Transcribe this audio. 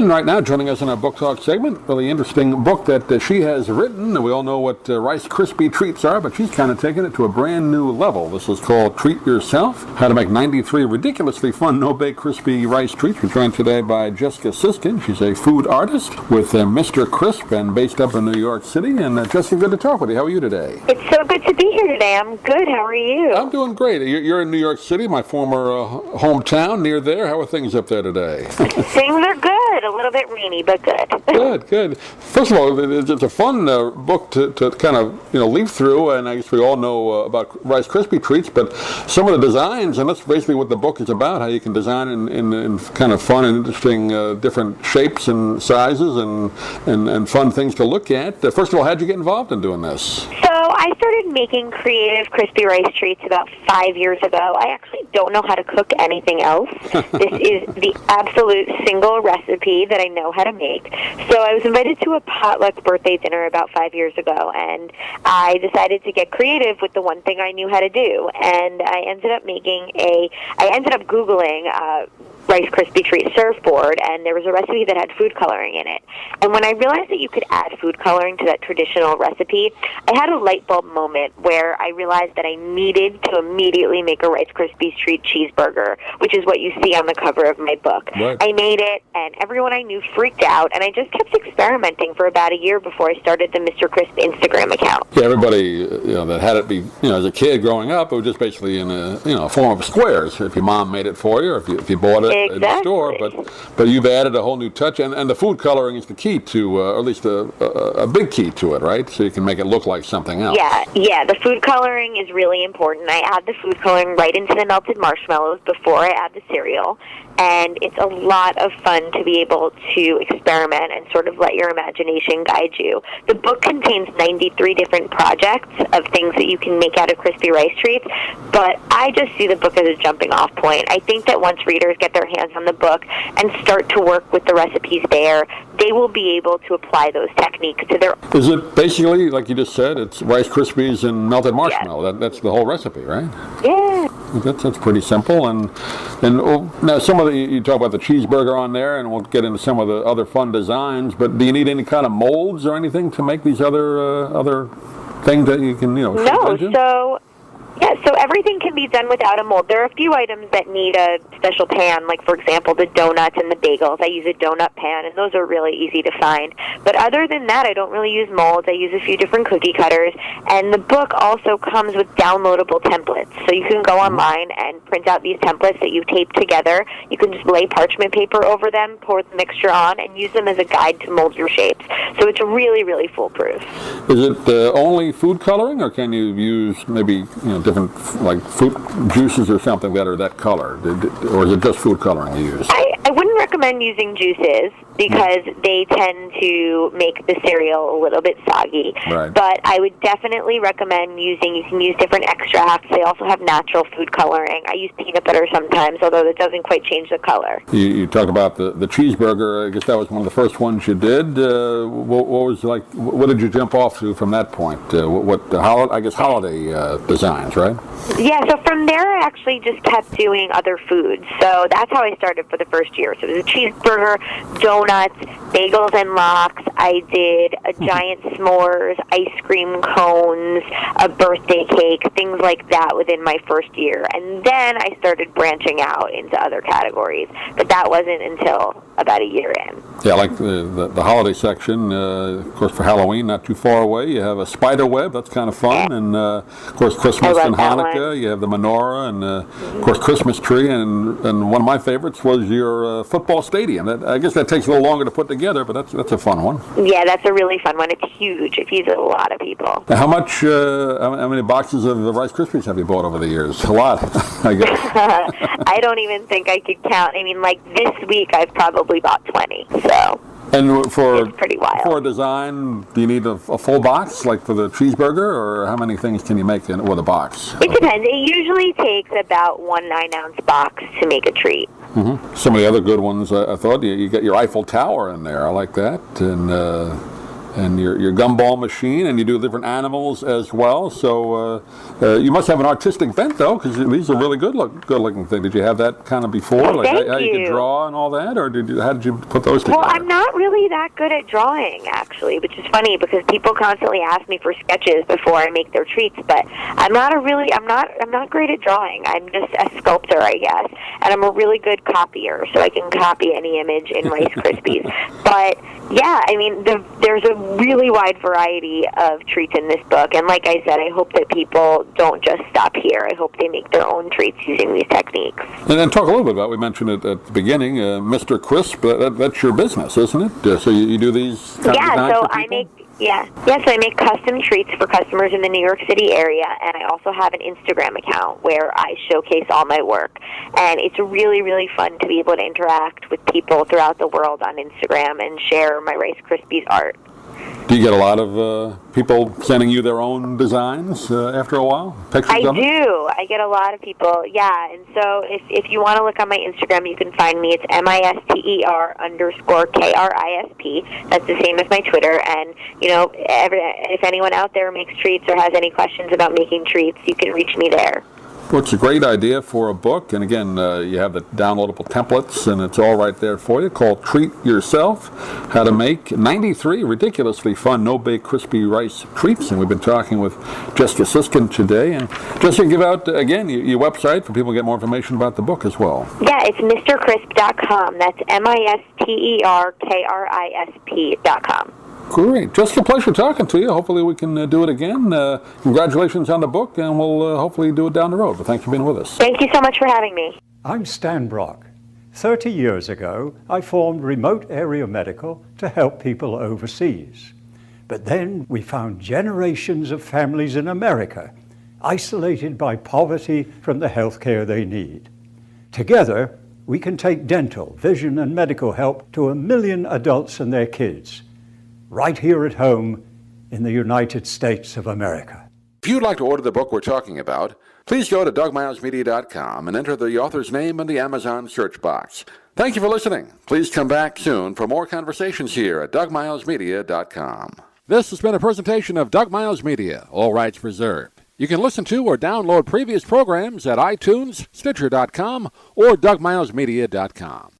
Right now, joining us in our book talk segment, really interesting book that she has written. We all know what Rice Krispie treats are, but she's kind of taken it to a brand new level. This is called Treat Yourself: How to Make 93 Ridiculously Fun No-Bake Crispy Rice Treats. We're joined today by Jessica Siskin. She's a food artist with Mr. Crisp and based up in New York City. And Jessica, good to talk with you. How are you today? It's so good to be here today. I'm good. How are you? I'm doing great. You're in New York City, my former hometown, near there. How are things up there today? Things are good. A little bit rainy, but good. Good. First of all, it's a fun book to kind of leaf through, and I guess we all know about Rice Krispie treats, but some of the designs, and that's basically what the book is about, how you can design in kind of fun and interesting different shapes and sizes and fun things to look at. First of all, how'd you get involved in doing this? So I started making creative crispy rice treats about 5 years ago. I actually don't know how to cook anything else. This is the absolute single recipe that I know how to make. So I was invited to a potluck birthday dinner about 5 years ago, and I decided to get creative with the one thing I knew how to do. And I ended up Googling Rice Krispie treat surfboard, and there was a recipe that had food coloring in it. And when I realized that you could add food coloring to that traditional recipe, I had a light bulb moment where I realized that I needed to immediately make a Rice Krispies treat cheeseburger, which is what you see on the cover of my book. Right. I made it, and everyone I knew freaked out, and I just kept experimenting for about a year before I started the Mr. Crisp Instagram account. Yeah, everybody that had it be as a kid growing up, it was just basically in a form of squares. If your mom made it for you, or if you bought it in the store, but you've added a whole new touch, and the food coloring is the key to, or at least a big key to it, right? So you can make it look like something else. Yeah, the food coloring is really important. I add the food coloring right into the melted marshmallows before I add the cereal, and it's a lot of fun to be able to experiment and sort of let your imagination guide you. The book contains 93 different projects of things that you can make out of crispy rice treats, but I just see the book as a jumping off point. I think that once readers get their hands on the book and start to work with the recipes there, they will be able to apply those techniques to their... Is it basically, like you just said, it's Rice Krispies and melted marshmallow? Yeah. That's the whole recipe, right? Yeah. That's pretty simple. And now some of you talk about the cheeseburger on there, and we'll get into some of the other fun designs, but do you need any kind of molds or anything to make these other things that you can, So everything can be done without a mold. There are a few items that need a special pan, like, for example, the donuts and the bagels. I use a donut pan, and those are really easy to find. But other than that, I don't really use molds. I use a few different cookie cutters. And the book also comes with downloadable templates. So you can go online and print out these templates that you tape together. You can just lay parchment paper over them, pour the mixture on, and use them as a guide to mold your shapes. So it's really, really foolproof. Is it only food coloring, or can you use maybe different like fruit juices or something that are that color, or is it just food coloring you use? I wouldn't recommend using juices because they tend to make the cereal a little bit soggy. Right. But I would definitely recommend you can use different extracts. They also have natural food coloring. I use peanut butter sometimes, although it doesn't quite change the color. You talk about the cheeseburger. I guess that was one of the first ones you did. What did you jump off to from that point? Holiday designs, right? Yeah, so from there I actually just kept doing other foods. So that's how I started for the first year. So it was a cheeseburger, donuts, bagels and lox. I did a giant s'mores, ice cream cones, a birthday cake, things like that within my first year. And then I started branching out into other categories. But that wasn't until about a year in. Yeah, like the holiday section, of course, for Halloween, not too far away, you have a spider web. That's kind of fun. And, of course, Christmas and Hanukkah, you have the menorah and, of course, Christmas tree. And one of my favorites was your football stadium. I guess that takes a little longer to put together, but that's a fun one. Yeah, that's a really fun one. It's huge. It feeds a lot of people. Now, how many boxes of Rice Krispies have you bought over the years? A lot, I guess. I don't even think I could count. I mean, like this week I've probably bought 20, so... And for it's pretty wild. For a design, do you need a full box, like for the cheeseburger, or how many things can you make with a box? It depends. It usually takes about 1 9-ounce box to make a treat. Mm-hmm. Some of the other good ones, I thought, you got your Eiffel Tower in there. I like that. And and your gumball machine, and you do different animals as well. So you must have an artistic bent, though, because these are really good-looking things. Did you have that kind of before, like how you could draw and all that, or how did you put those together? Well, I'm not really that good at drawing, actually, which is funny because people constantly ask me for sketches before I make their treats, but I'm not great at drawing. I'm just a sculptor, I guess, and I'm a really good copier, so I can copy any image in Rice Krispies. But yeah, I mean, there's a really wide variety of treats in this book, and like I said, I hope that people don't just stop here. I hope they make their own treats using these techniques. And then talk a little bit about, we mentioned it at the beginning, Mr. Crisp. That's your business, isn't it? So you do these kind of designs for people? So I make custom treats for customers in the New York City area, and I also have an Instagram account where I showcase all my work. And it's really, really fun to be able to interact with people throughout the world on Instagram and share my Rice Krispies art. Do you get a lot of people sending you their own designs after a while? Pictures of it? I do. I get a lot of people, yeah. And so if you want to look on my Instagram, you can find me. It's MISTER_KRISP. That's the same as my Twitter. And, if anyone out there makes treats or has any questions about making treats, you can reach me there. Well, it's a great idea for a book, and again, you have the downloadable templates, and it's all right there for you, called Treat Yourself, How to Make 93 Ridiculously Fun No-Bake Crispy Rice Treats, and we've been talking with Jessica Siskin today. And Jessica, give out, again, your website for people to get more information about the book as well. Yeah, it's MrCrisp.com. That's MISTERKRISP.com. Great. Jessica, pleasure talking to you. Hopefully we can do it again. Congratulations on the book, and we'll hopefully do it down the road. But thanks for being with us. Thank you so much for having me. I'm Stan Brock. 30 years ago, I formed Remote Area Medical to help people overseas. But then we found generations of families in America isolated by poverty from the health care they need. Together, we can take dental, vision, and medical help to 1 million adults and their kids, right here at home in the United States of America. If you'd like to order the book we're talking about, please go to DougMilesMedia.com and enter the author's name in the Amazon search box. Thank you for listening. Please come back soon for more conversations here at DougMilesMedia.com. This has been a presentation of Doug Miles Media, all rights reserved. You can listen to or download previous programs at iTunes, Stitcher.com, or DougMilesMedia.com.